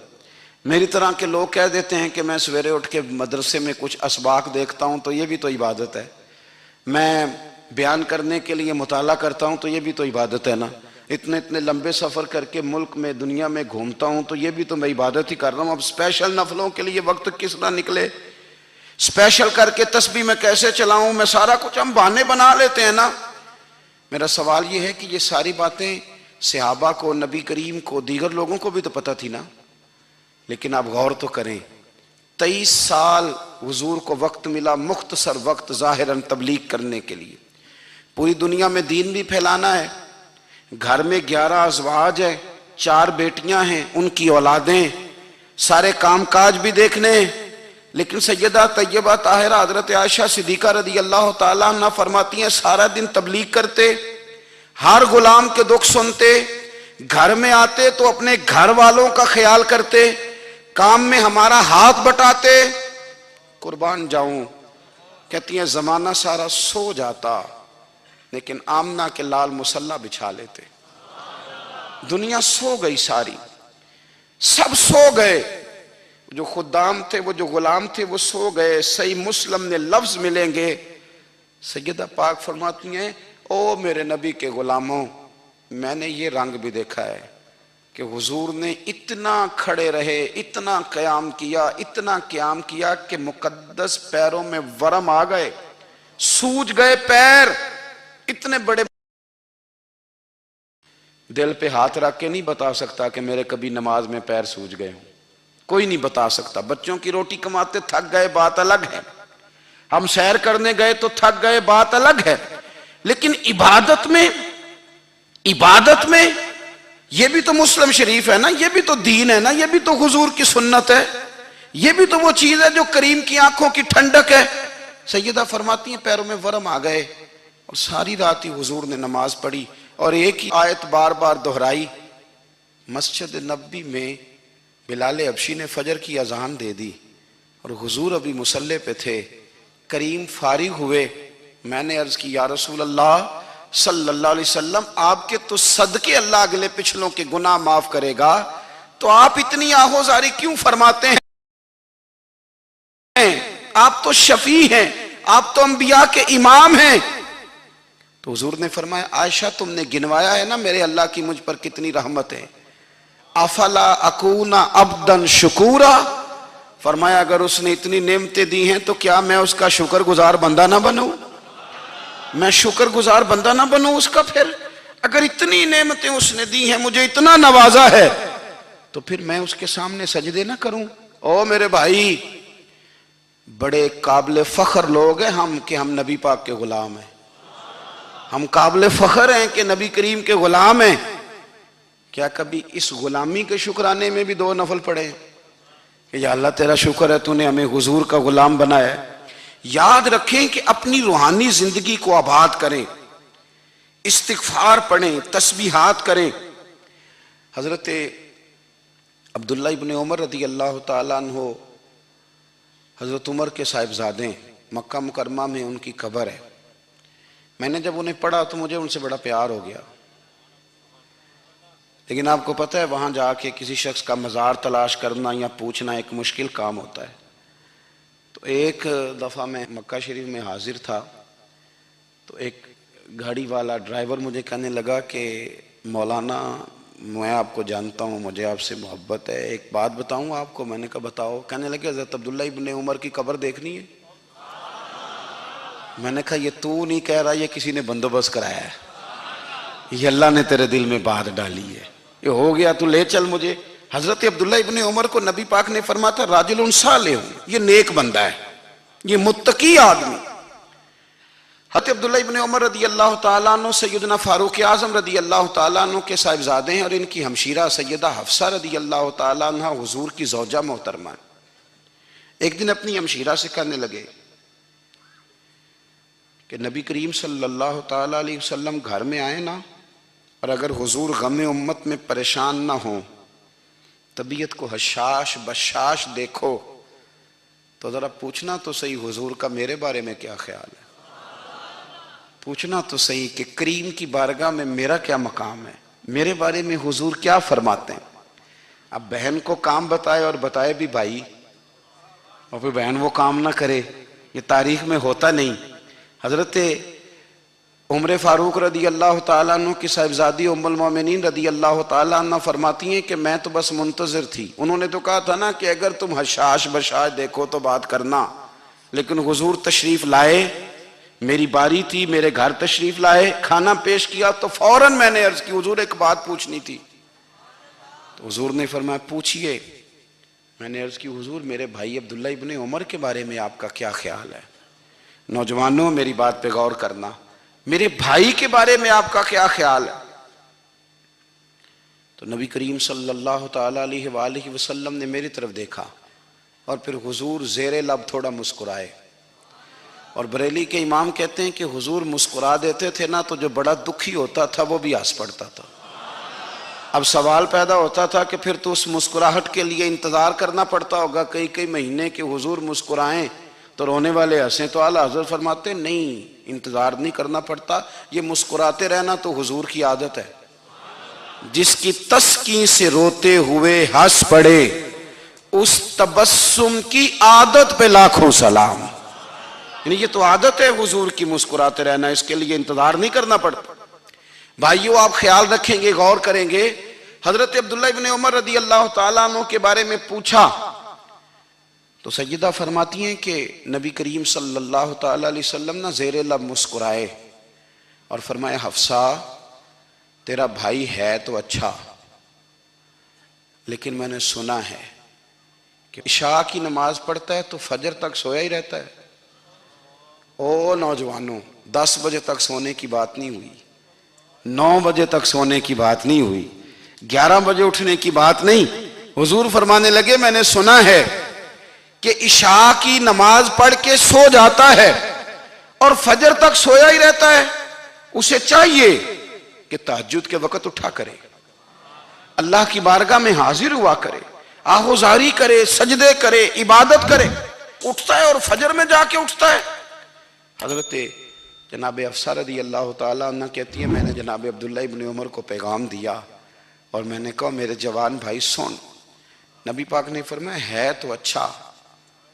میری طرح کے لوگ کہہ دیتے ہیں کہ میں سویرے اٹھ کے مدرسے میں کچھ اسباق دیکھتا ہوں تو یہ بھی تو عبادت ہے. میں بیان کرنے کے لیے مطالعہ کرتا ہوں تو یہ بھی تو عبادت ہے نا. اتنے لمبے سفر کر کے ملک میں دنیا میں گھومتا ہوں تو یہ بھی تو میں عبادت ہی کر رہا ہوں. اب اسپیشل نفلوں کے لیے وقت کس طرح نکلے، اسپیشل کر کے تسبیح میں کیسے چلاؤں، میں سارا کچھ ہم بہانے بنا لیتے ہیں نا. میرا سوال یہ ہے کہ یہ ساری باتیں صحابہ کو, نبی کریم کو, دیگر لوگوں کو بھی تو پتہ تھی نا. لیکن آپ غور تو کریں, 23 سال حضور کو وقت ملا, مختصر وقت ظاہراً تبلیغ کرنے کے لیے. پوری دنیا میں دین بھی پھیلانا ہے. گھر میں 11 ازواج ہیں, 4 بیٹیاں ہیں, ان کی اولادیں, سارے کام کاج بھی دیکھنے ہیں. لیکن سیدہ طیبہ طاہرہ حضرت عائشہ صدیقہ رضی اللہ تعالیٰ عنہ فرماتی ہیں سارا دن تبلیغ کرتے, ہر غلام کے دکھ سنتے, گھر میں آتے تو اپنے گھر والوں کا خیال کرتے, کام میں ہمارا ہاتھ بٹاتے. قربان جاؤں, کہتی ہیں زمانہ سارا سو جاتا لیکن آمنہ کے لال مصلی بچھا لیتے. دنیا سو گئی, ساری سب سو گئے, جو خدام تھے, وہ جو غلام تھے, وہ سو گئے. صحیح مسلم نے لفظ ملیں گے, سیدہ پاک فرماتی ہیں او میرے نبی کے غلاموں, میں نے یہ رنگ بھی دیکھا ہے کہ حضور نے اتنا کھڑے رہے, اتنا قیام کیا, اتنا قیام کیا کہ مقدس پیروں میں ورم آ گئے, سوج گئے پیر. اتنے بڑے دل پہ ہاتھ رکھ کے نہیں بتا سکتا کہ میرے کبھی نماز میں پیر سوج گئے ہوں, کوئی نہیں بتا سکتا. بچوں کی روٹی کماتے تھک گئے بات الگ ہے, ہم سیر کرنے گئے تو تھک گئے بات الگ ہے. لیکن عبادت میں یہ بھی تو مسلم شریف ہے نا, یہ بھی تو دین ہے نا, یہ بھی تو حضور کی سنت ہے, یہ بھی تو وہ چیز ہے جو کریم کی آنکھوں کی ٹھنڈک ہے. سیدہ فرماتی ہیں پیروں میں ورم آ گئے, اور ساری رات ہی حضور نے نماز پڑھی اور ایک ہی آیت بار بار دہرائی. مسجد نبوی میں بلال حبشی نے فجر کی اذان دے دی اور حضور ابھی مصلی پہ تھے. کریم فارغ ہوئے, میں نے عرض کی یا رسول اللہ صلی اللہ علیہ وسلم, آپ کے تو صدقے اللہ اگلے پچھلوں کے گناہ معاف کرے گا, تو آپ اتنی آہوزاری کیوں فرماتے ہیں؟ آپ تو شفیع ہیں, آپ تو انبیاء کے امام ہیں. تو حضور نے فرمایا عائشہ تم نے گنوایا ہے نا میرے اللہ کی مجھ پر کتنی رحمت ہے. افلا اکون عبدا شکورا, فرمایا اگر اس نے اتنی نعمتیں دی ہیں تو کیا میں اس کا شکر گزار بندہ نہ بنوں؟ میں شکر گزار بندہ نہ بنوں اس کا؟ پھر اگر اتنی نعمتیں اس نے دی ہیں, مجھے اتنا نوازا ہے, تو پھر میں اس کے سامنے سجدے نہ کروں؟ او میرے بھائی, بڑے قابل فخر لوگ ہیں ہم کہ ہم نبی پاک کے غلام ہیں. ہم قابل فخر ہیں کہ نبی کریم کے غلام ہیں. کیا کبھی اس غلامی کے شکرانے میں بھی 2 نفل پڑھے کہ یا اللہ تیرا شکر ہے تو نے ہمیں حضور کا غلام بنایا ہے؟ یاد رکھیں کہ اپنی روحانی زندگی کو آباد کریں, استغفار پڑھیں, تسبیحات کریں. حضرت عبداللہ ابن عمر رضی اللہ تعالیٰ عنہ حضرت عمر کے صاحبزادے, مکہ مکرمہ میں ان کی قبر ہے. میں نے جب انہیں پڑھا تو مجھے ان سے بڑا پیار ہو گیا. لیکن آپ کو پتہ ہے وہاں جا کے کسی شخص کا مزار تلاش کرنا یا پوچھنا ایک مشکل کام ہوتا ہے. تو ایک دفعہ میں مکہ شریف میں حاضر تھا, تو ایک گاڑی والا ڈرائیور مجھے کہنے لگا کہ مولانا میں آپ کو جانتا ہوں, مجھے آپ سے محبت ہے, ایک بات بتاؤں آپ کو. میں نے کہا بتاؤ. کہنے لگے حضرت عبداللہ ابن عمر کی قبر دیکھنی ہے. میں نے کہا یہ تو نہیں کہہ رہا, یہ کسی نے بندوبست کرایا ہے, یہ اللہ نے تیرے دل میں بات ڈالی ہے, یہ ہو گیا تو لے چل مجھے. حضرت عبداللہ ابن عمر کو نبی پاک نے فرمایا تھا راجل صالح, یہ نیک بندہ ہے, یہ متقی آدمی. حضرت عبداللہ ابن عمر رضی اللہ تعالیٰ عنہ سیدنا فاروق اعظم رضی اللہ تعالیٰ عنہ کے صاحبزادے ہیں, اور ان کی ہمشیرہ سیدہ حفصہ رضی اللہ تعالیٰ عنہ حضور کی زوجہ محترمہ. ایک دن اپنی ہمشیرہ سے کہنے لگے کہ نبی کریم صلی اللہ تعالیٰ علیہ وسلم گھر میں آئے نا, اور اگر حضور غم امت میں پریشان نہ ہوں, طبیعت کو حشاش بشاش دیکھو, تو ذرا پوچھنا تو صحیح حضور کا میرے بارے میں کیا خیال ہے, پوچھنا تو صحیح کہ کریم کی بارگاہ میں میرا کیا مقام ہے, میرے بارے میں حضور کیا فرماتے ہیں. اب بہن کو کام بتائے اور بتائے بھی بھائی, اور پھر بہن وہ کام نہ کرے, یہ تاریخ میں ہوتا نہیں. حضرت عمر فاروق رضی اللہ تعالیٰ عنہ کی صاحبزادی ام المومنین رضی اللہ تعالیٰ عنہ فرماتی ہیں کہ میں تو بس منتظر تھی. انہوں نے تو کہا تھا نا کہ اگر تم حشاش بشاش دیکھو تو بات کرنا, لیکن حضور تشریف لائے, میری باری تھی، میرے گھر تشریف لائے، کھانا پیش کیا تو فوراً میں نے عرض کی حضور ایک بات پوچھنی تھی. تو حضور نے فرمایا پوچھئے. میں نے عرض کی حضور میرے بھائی عبداللہ ابن عمر کے بارے میں آپ کا کیا خیال ہے؟ نوجوانوں میری بات پہ غور کرنا، میرے بھائی کے بارے میں آپ کا کیا خیال ہے؟ تو نبی کریم صلی اللہ تعالیٰ علیہ وآلہ وسلم نے میری طرف دیکھا اور پھر حضور زیر لب تھوڑا مسکرائے. اور بریلی کے امام کہتے ہیں کہ حضور مسکرا دیتے تھے نا تو جو بڑا دکھی ہوتا تھا وہ بھی ہنس پڑتا تھا. اب سوال پیدا ہوتا تھا کہ پھر تو اس مسکراہٹ کے لیے انتظار کرنا پڑتا ہوگا کئی مہینے کہ حضور مسکرائیں تو رونے والے ہنسیں. تو اعلیٰ حضرت فرماتے ہیں نہیں، انتظار نہیں کرنا پڑتا، یہ مسکراتے رہنا تو حضور کی عادت ہے. جس کی تسکین سے روتے ہوئے ہنس پڑے اس تبسم کی عادت پہ لاکھوں سلام. یعنی یہ تو عادت ہے حضور کی مسکراتے رہنا، اس کے لیے انتظار نہیں کرنا پڑتا. بھائیو آپ خیال رکھیں گے، غور کریں گے. حضرت عبداللہ ابن عمر رضی اللہ تعالیٰ عنہ کے بارے میں پوچھا تو سیدہ فرماتی ہیں کہ نبی کریم صلی اللہ تعالیٰ علیہ وسلم نہ زیر لب مسکرائے اور فرمایا حفصہ تیرا بھائی ہے تو اچھا، لیکن میں نے سنا ہے کہ عشاء کی نماز پڑھتا ہے تو فجر تک سویا ہی رہتا ہے. او نوجوانوں، 10 بجے تک سونے کی بات نہیں ہوئی، 9 بجے تک سونے کی بات نہیں ہوئی، 11 بجے اٹھنے کی بات نہیں. حضور فرمانے لگے میں نے سنا ہے کہ عشاء کی نماز پڑھ کے سو جاتا ہے اور فجر تک سویا ہی رہتا ہے. اسے چاہیے کہ تہجد کے وقت اٹھا کرے، اللہ کی بارگاہ میں حاضر ہوا کرے، آہوزاری کرے، سجدے کرے، عبادت کرے. اٹھتا ہے اور فجر میں جا کے اٹھتا ہے. حضرت جناب حفصہ رضی اللہ تعالیٰ عنہ کہتی ہے میں نے جناب عبداللہ ابن عمر کو پیغام دیا اور میں نے کہا میرے جوان بھائی سن. نبی پاک نے فرمایا ہے تو اچھا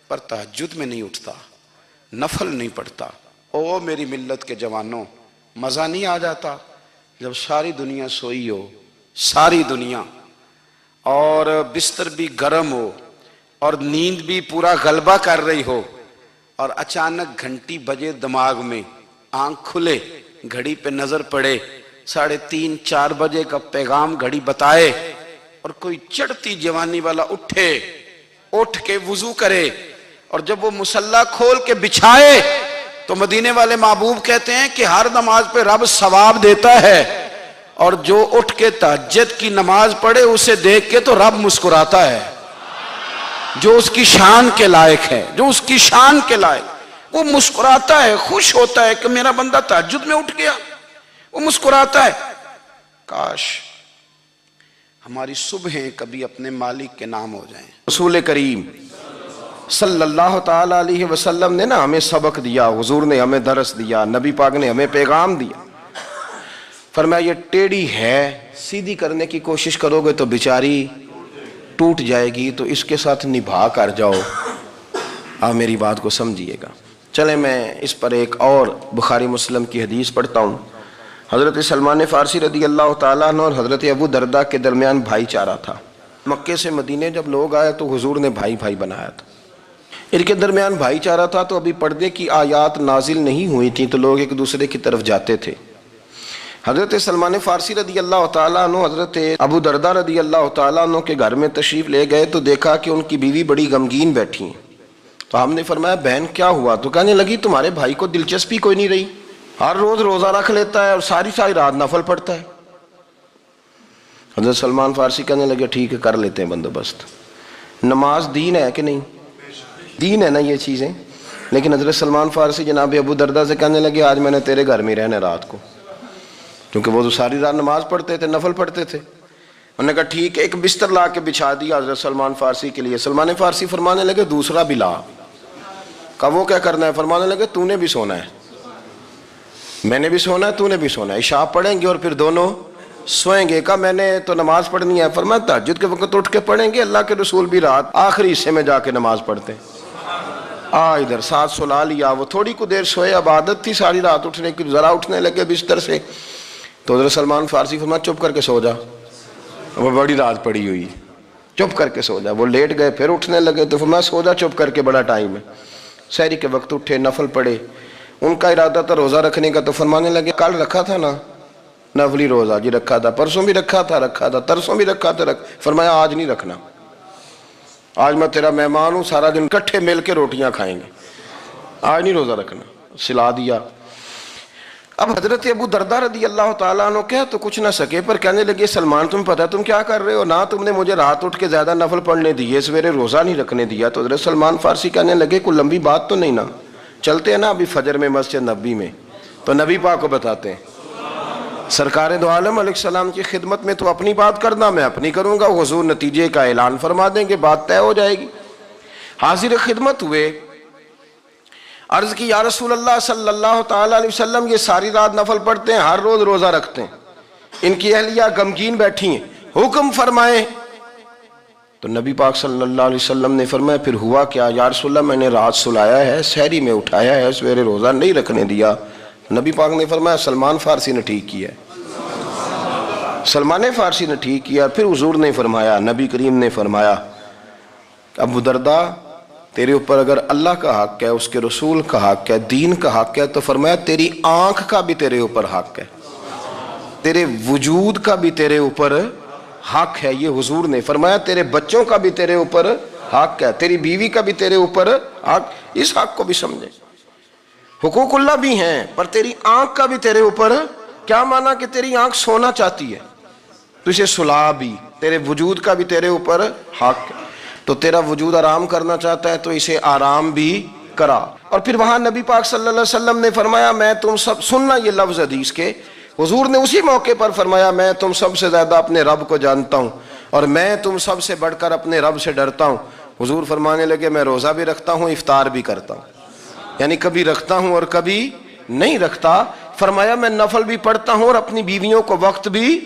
پر تہجد میں نہیں اٹھتا، نفل نہیں پڑھتا. او میری ملت کے جوانوں، مزہ نہیں آ جاتا جب ساری دنیا سوئی ہو، ساری دنیا، اور بستر بھی گرم ہو اور نیند بھی پورا غلبہ کر رہی ہو اور اچانک گھنٹی بجے دماغ میں، آنکھ کھلے، گھڑی پہ نظر پڑے، 3:30 4 بجے کا پیغام گھڑی بتائے اور کوئی چڑھتی جوانی والا اٹھ کے وضو کرے اور جب وہ مصلی کھول کے بچھائے تو مدینے والے محبوب کہتے ہیں کہ ہر نماز پہ رب ثواب دیتا ہے اور جو اٹھ کے تہجد کی نماز پڑھے اسے دیکھ کے تو رب مسکراتا ہے. جو اس کی شان کے لائق ہے، جو اس کی شان کے لائق، وہ مسکراتا ہے، خوش ہوتا ہے کہ میرا بندہ تہجد میں اٹھ گیا، وہ مسکراتا ہے. کاش ہماری صبحیں کبھی اپنے مالک کے نام ہو جائیں. رسول کریم صلی اللہ تعالیٰ علیہ وسلم نے نا ہمیں سبق دیا، حضور نے ہمیں درس دیا، نبی پاک نے ہمیں پیغام دیا. فرمایا یہ ٹیڑھی ہے، سیدھی کرنے کی کوشش کرو گے تو بیچاری ٹوٹ جائے گی، تو اس کے ساتھ نبھا کر جاؤ. آپ میری بات کو سمجھیے گا. چلیں میں اس پر ایک اور بخاری مسلم کی حدیث پڑھتا ہوں. حضرت سلمان فارسی رضی اللہ تعالیٰ عنہ اور حضرت ابو دردہ کے درمیان بھائی چارہ تھا. مکے سے مدینے جب لوگ آئے تو حضور نے بھائی بھائی بنایا تھا. ان کے درمیان بھائی چارہ تھا تو ابھی پردے کی آیات نازل نہیں ہوئی تھیں تو لوگ ایک دوسرے کی طرف جاتے تھے. حضرت سلمان فارسی رضی اللہ تعالیٰ عنہ حضرت ابو دردہ رضی اللہ تعالیٰ عنہ کے گھر میں تشریف لے گئے تو دیکھا کہ ان کی بیوی بڑی غمگین بیٹھی ہیں. تو ہم نے فرمایا بہن کیا ہوا؟ تو کہنے لگی تمہارے بھائی کو دلچسپی کوئی نہیں رہی، ہر روز روزہ رکھ لیتا ہے اور ساری رات نفل پڑھتا ہے. حضرت سلمان فارسی کہنے لگے ٹھیک ہے کر لیتے ہیں بندوبست. نماز دین ہے کہ نہیں؟ دین ہے نا یہ چیزیں. لیکن حضرت سلمان فارسی جناب ابو دردہ سے کہنے لگے آج میں نے تیرے گھر میں رہنا رات کو، کیونکہ وہ تو ساری رات نماز پڑھتے تھے، نفل پڑھتے تھے. انہوں نے کہا ٹھیک ہے. ایک بستر لا کے بچھا دیا حضرت سلمان فارسی کے لیے. سلمان فارسی فرمانے لگے دوسرا بھی لا. کہا وہ کیا کرنا ہے؟ فرمانے لگے تو نے بھی سونا ہے، میں نے بھی سونا ہے، تو نے بھی سونا ہے. عشاء پڑھیں گے اور پھر دونوں سوئیں گے. کہا میں نے تو نماز پڑھنی ہے. فرمایا تہجد کے وقت اٹھ کے پڑھیں گے، اللہ کے رسول بھی رات آخری حصے میں جا کے نماز پڑھتے ہیں. ادھر ساتھ سلا لیا. وہ تھوڑی کو دیر سوئے، اب عادت تھی ساری رات اٹھنے کی، ذرا اٹھنے لگے بستر سے تو حضرت سلمان فارسی فرمایا چپ کر کے سو جا، وہ بڑی رات پڑی ہوئی، چپ کر کے سو جا. وہ لیٹ گئے، پھر اٹھنے لگے تو فرمایا سو جا چپ کر کے، بڑا ٹائم ہے. سحری کے وقت اٹھے، نفل پڑھے. ان کا ارادہ تھا روزہ رکھنے کا، تو فرمانے لگے کل رکھا تھا نا نفلی روزہ، جی رکھا تھا، پرسوں بھی رکھا تھا، ترسوں بھی رکھا تھا، فرمایا آج نہیں رکھنا، آج میں تیرا مہمان ہوں، سارا دن کٹھے مل کے روٹیاں کھائیں گے، آج نہیں روزہ رکھنا، سلا دیا۔ اب حضرت ابو دردہ رضی اللہ تعالیٰ عنہ کہہ تو کچھ نہ سکے، پر کہنے لگے سلمان تم پتہ تم کیا کر رہے ہو، نہ تم نے مجھے رات اٹھ کے زیادہ نفل پڑھنے دیے، سویرے روزہ نہیں رکھنے دیا۔ تو حضرت سلمان فارسی کہنے لگے کوئی لمبی بات تو نہیں نا، چلتے ہیں نا ابھی فجر میں مسجد نبی میں، تو نبی پاک کو بتاتے ہیں سرکار دو عالم علیہ السلام کی خدمت میں، تو اپنی بات کرنا میں اپنی کروں گا، حضور نتیجے کا اعلان فرما دیں گے، بات طے ہو جائے گی۔ حاضر خدمت ہوئے، عرض کی یا رسول اللہ صلی اللہ تعالیٰ علیہ وسلم یہ ساری رات نفل پڑھتے ہیں، ہر روز روزہ رکھتے ہیں، ان کی اہلیہ غمگین بیٹھی ہیں، حکم فرمائیں۔ تو نبی پاک صلی اللہ علیہ وسلم نے فرمایا پھر ہوا کیا؟ یا رسول اللہ میں نے رات سلایا ہے، سحری میں اٹھایا ہے، سویرے روزہ نہیں رکھنے دیا۔ نبی پاک نے فرمایا سلمان فارسی نے ٹھیک کیا ہے، سلمان فارسی نے ٹھیک کیا۔ پھر حضور نے فرمایا، نبی کریم نے فرمایا ابو دردہ تیرے اوپر اگر اللہ کا حق ہے، اس کے رسول کا حق ہے، دین کا حق ہے، تو فرمایا تیری آنکھ کا بھی تیرے اوپر حق ہے، تیرے وجود کا بھی تیرے اوپر حق ہے، یہ حضور نے فرمایا، تیرے بچوں کا بھی تیرے اوپر حق ہے، تیری بیوی کا بھی تیرے اوپر حق، اس حق کو بھی سمجھے۔ حقوق اللہ بھی ہیں، پر تیری آنکھ کا بھی تیرے اوپر، کیا مانا کہ تیری آنکھ سونا چاہتی ہے تو اسے سلا بھی، تیرے وجود کا بھی تیرے اوپر حق ہے، تو تیرا وجود آرام کرنا چاہتا ہے تو اسے آرام بھی کرا۔ اور پھر وہاں نبی پاک صلی اللہ علیہ وسلم نے فرمایا میں تم سب، سننا یہ لفظ حدیث کے، حضور نے اسی موقع پر فرمایا میں تم سب سے زیادہ اپنے رب کو جانتا ہوں اور میں تم سب سے بڑھ کر اپنے رب سے ڈرتا ہوں۔ حضور فرمانے لگے میں روزہ بھی رکھتا ہوں، افطار بھی کرتا ہوں، یعنی کبھی رکھتا ہوں اور کبھی نہیں رکھتا۔ فرمایا میں نفل بھی پڑھتا ہوں اور اپنی بیویوں کو وقت بھی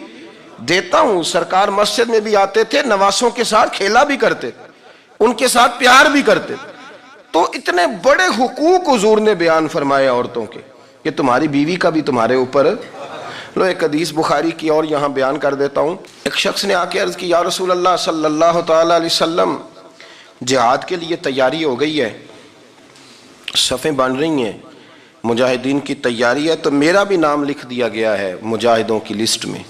دیتا ہوں۔ سرکار مسجد میں بھی آتے تھے، نواسوں کے ساتھ کھیلا بھی کرتے تھے، ان کے ساتھ پیار بھی کرتے تھے۔ تو اتنے بڑے حقوق حضور نے بیان فرمائے عورتوں کے کہ تمہاری بیوی کا بھی تمہارے اوپر۔ لو ایک حدیث بخاری کی اور یہاں بیان کر دیتا ہوں۔ ایک شخص نے آ کے عرض کی یا رسول اللہ صلی اللہ تعالیٰ علیہ وسلم جہاد کے لیے تیاری ہو گئی ہے، صفیں بن رہی ہیں، مجاہدین کی تیاری ہے، تو میرا بھی نام لکھ دیا گیا ہے مجاہدوں کی لسٹ میں،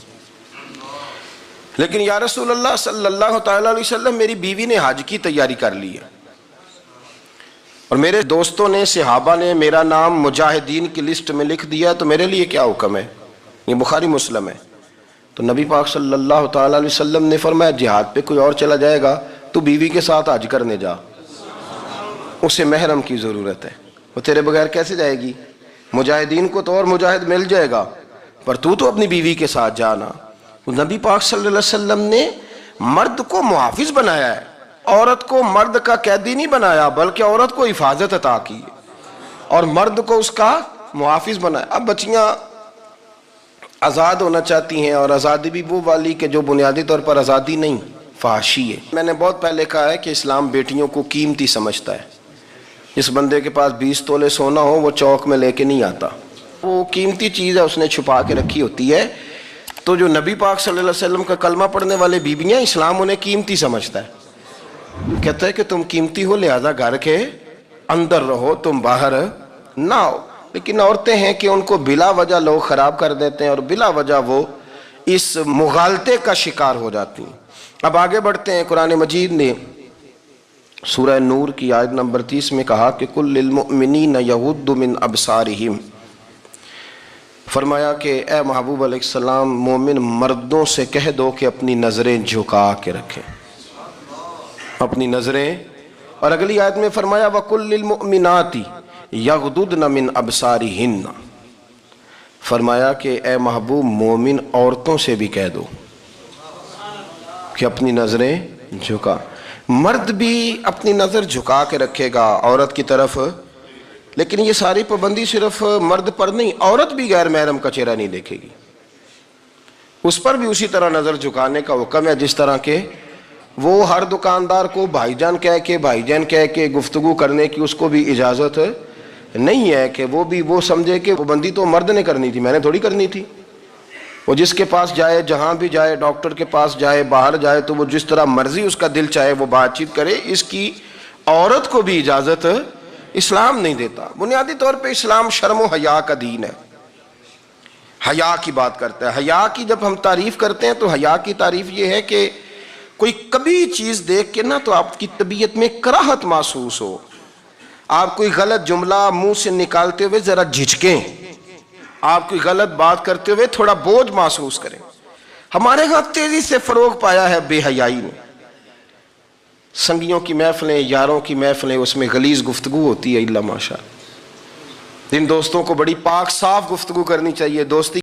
لیکن یا رسول اللہ صلی اللہ تعالیٰ علیہ وسلم میری بیوی نے حج کی تیاری کر لی ہے اور میرے دوستوں نے، صحابہ نے میرا نام مجاہدین کی لسٹ میں لکھ دیا ہے، تو میرے لیے کیا حکم ہے؟ یہ بخاری مسلم ہے۔ تو نبی پاک صلی اللہ تعالیٰ علیہ وسلم نے فرمایا جہاد پہ کوئی اور چلا جائے گا تو بیوی کے ساتھ حج کرنے جا، اسے محرم کی ضرورت ہے، وہ تیرے بغیر کیسے جائے گی؟ مجاہدین کو تو اور مجاہد مل جائے گا، پر تو اپنی بیوی کے ساتھ جانا۔ نبی پاک صلی اللہ علیہ وسلم نے مرد کو محافظ بنایا ہے، عورت کو مرد کا قیدی نہیں بنایا، بلکہ عورت کو حفاظت عطا کی اور مرد کو اس کا محافظ بنایا۔ اب بچیاں آزاد ہونا چاہتی ہیں، اور آزادی بھی وہ والی کہ جو بنیادی طور پر آزادی نہیں، فحاشی ہے۔ میں نے بہت پہلے کہا ہے کہ اسلام بیٹیوں کو قیمتی سمجھتا ہے، جس بندے کے پاس 20 تولے سونا ہو وہ چوک میں لے کے نہیں آتا، وہ قیمتی چیز ہے، اس نے چھپا کے رکھی ہوتی ہے۔ تو جو نبی پاک صلی اللہ علیہ وسلم کا کلمہ پڑھنے والے بیویاں، اسلام انہیں قیمتی سمجھتا ہے، کہتا ہے کہ تم قیمتی ہو لہذا گھر کے اندر رہو، تم باہر نہ ہو۔ لیکن عورتیں ہیں کہ ان کو بلا وجہ لوگ خراب کر دیتے ہیں اور بلا وجہ وہ اس مغالطے کا شکار ہو جاتی ہیں۔ اب آگے بڑھتے ہیں۔ قرآن مجید نے سورہ نور کی آیت نمبر 30 میں کہا کہ کل للمؤمنین یغضوا من ابصارہم، فرمایا کہ اے محبوب علیہ السلام مومن مردوں سے کہہ دو کہ اپنی نظریں جھکا کے رکھیں، اپنی نظریں۔ اور اگلی آیت میں فرمایا وَقُلْ لِلْمُؤْمِنَاتِ یغضضن من ابصارہن، فرمایا کہ اے محبوب مومن عورتوں سے بھی کہہ دو کہ اپنی نظریں جھکا۔ مرد بھی اپنی نظر جھکا کے رکھے گا عورت کی طرف، لیکن یہ ساری پابندی صرف مرد پر نہیں، عورت بھی غیر محرم کا چہرہ نہیں دیکھے گی، اس پر بھی اسی طرح نظر جھکانے کا حکم ہے، جس طرح کہ وہ ہر دکاندار کو بھائی جان کہہ کے گفتگو کرنے کی اس کو بھی اجازت نہیں ہے کہ وہ بھی وہ سمجھے کہ پابندی تو مرد نے کرنی تھی، میں نے تھوڑی کرنی تھی۔ وہ جس کے پاس جائے، جہاں بھی جائے، ڈاکٹر کے پاس جائے، باہر جائے، تو وہ جس طرح مرضی اس کا دل چاہے وہ بات چیت کرے، اس کی عورت کو بھی اجازت اسلام نہیں دیتا. بنیادی طور پہ اسلام شرم و حیا کا دین ہے. حیا کی بات کرتا ہے. حیا کی جب ہم تعریف کرتے ہیں تو حیا کی تعریف یہ ہے کہ کوئی کبھی چیز دیکھ کے نا تو آپ کی طبیعت میں کراہت محسوس ہو, آپ کوئی غلط جملہ منہ سے نکالتے ہوئے ذرا جھجکیں, آپ کوئی غلط بات کرتے ہوئے تھوڑا بوجھ محسوس کریں. ہمارے ہاں تیزی سے فروغ پایا ہے بے حیائی نے. سنگیوں کی محفلیں, یاروں کی محفلیں, اس میں غلیظ گفتگو ہوتی ہے. اللہ ماشاء. ان دوستوں کو بڑی پاک صاف گفتگو کرنی چاہیے. دوستی